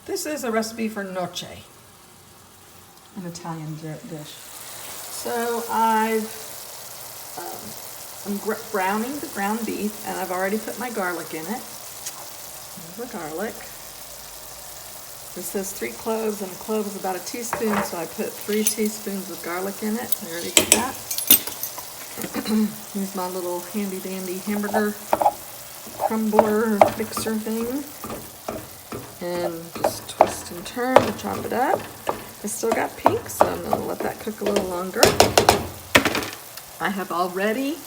This is a recipe for gnocchi, an Italian dish. So I'm browning the ground beef, and I've already put my garlic in it. There's the garlic. This says 3 cloves, and a clove is about a teaspoon, so I put 3 teaspoons of garlic in it. I already did that. Here's my little handy dandy hamburger crumbler fixer thing. And just twist and turn to chop it up. I still got pink, so I'm going to let that cook a little longer. I have already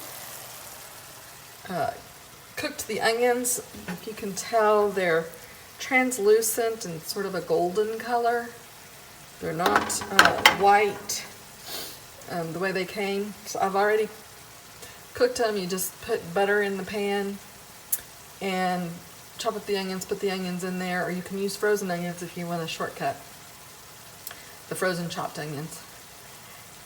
cooked the onions. If you can tell, they're translucent and sort of a golden color. They're not white the way they came. So I've already cooked them. You just put butter in the pan and chop up the onions, put the onions in there, or you can use frozen onions if you want a shortcut. The frozen chopped onions.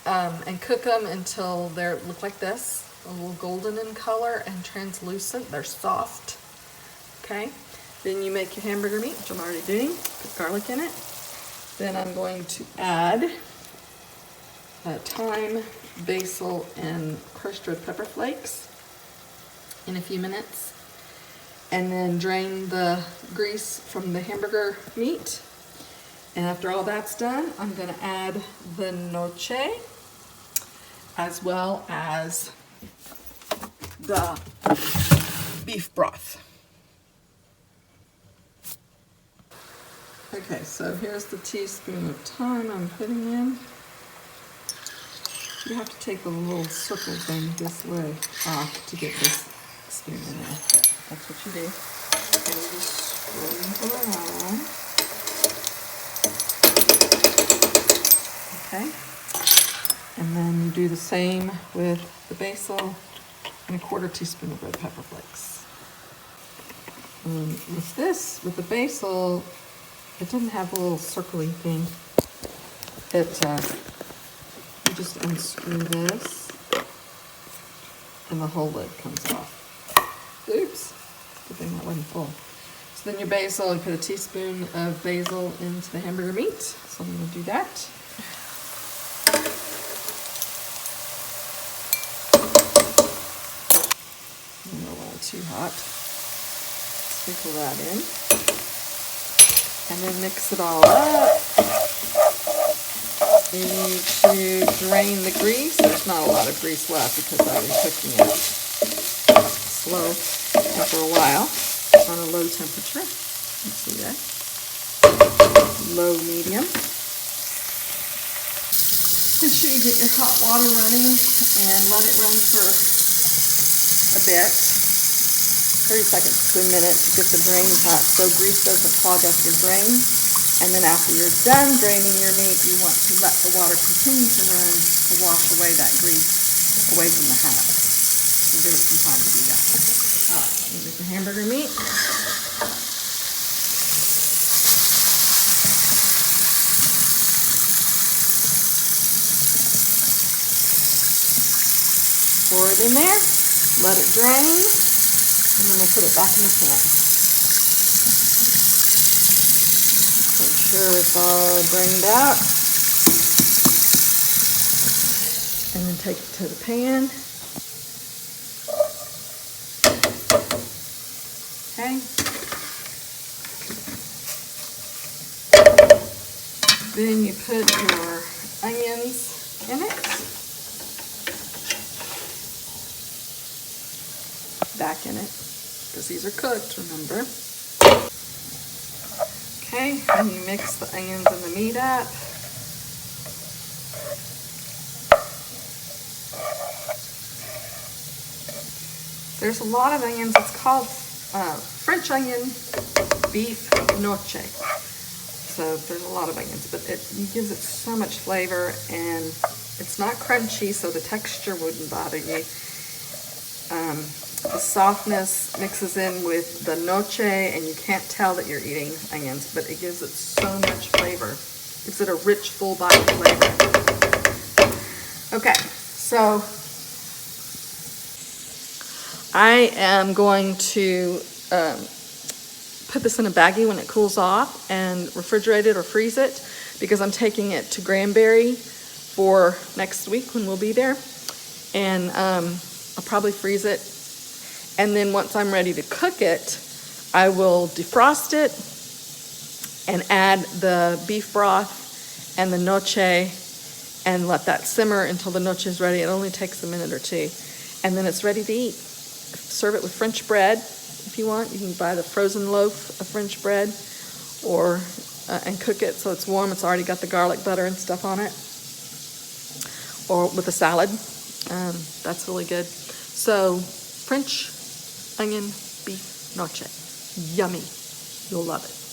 And cook them until they look like this, a little golden in color and translucent. They're soft. Okay. Then you make your hamburger meat, which I'm already doing. Put garlic in it. Then I'm going to add thyme, basil, and crushed red pepper flakes in a few minutes. And then drain the grease from the hamburger meat. And after all that's done, I'm going to add the gnocchi, as well as the beef broth. Okay, so here's the teaspoon of thyme I'm putting in. You have to take the little circle thing this way off to get this spoon in there. Yeah, that's what you do. And you just sprinkle it on. Okay. And then you do the same with the basil and a 1/4 teaspoon of red pepper flakes. And with the basil, it doesn't have a little circly thing. You just unscrew this, and the whole lid comes off. Oops, good thing that wasn't full. So then your basil, you put a teaspoon of basil into the hamburger meat. So I'm going to do that. Too hot. Sprinkle that in. And then mix it all up. You need to drain the grease. There's not a lot of grease left because I've been cooking it slow for a while on a low temperature. You can see that. Low, medium. Make sure you get your hot water running and let it run for a bit. 30 seconds to a minute to get the drains hot so grease doesn't clog up your drain. And then after you're done draining your meat, you want to let the water continue to run to wash away that grease away from the house. So give it some time to do that. All right, here's the hamburger meat. Pour it in there, let it drain. And then we'll put it back in the pan. Make sure it's all drained out. And then take it to the pan. Okay. Then you put your onions in it. Back in it, because these are cooked, remember. Okay, and you mix the onions and the meat up. There's a lot of onions. It's called French Onion Beef Gnocchi. So there's a lot of onions, but it gives it so much flavor, and it's not crunchy, so the texture wouldn't bother you. The softness mixes in with the gnocchi, and you can't tell that you're eating onions, but it gives it so much flavor. It gives it a rich, full-bodied flavor. Okay, so I am going to put this in a baggie when it cools off and refrigerate it or freeze it, because I'm taking it to Granbury for next week when we'll be there. And I'll probably freeze it. And then once I'm ready to cook it, I will defrost it and add the beef broth and the gnocchi and let that simmer until the gnocchi is ready. It only takes a minute or two. And then it's ready to eat. Serve it with French bread if you want. You can buy the frozen loaf of French bread or and cook it so it's warm. It's already got the garlic butter and stuff on it. Or with a salad. That's really good. So, French onion beef gnocchi. Yummy. You'll love it.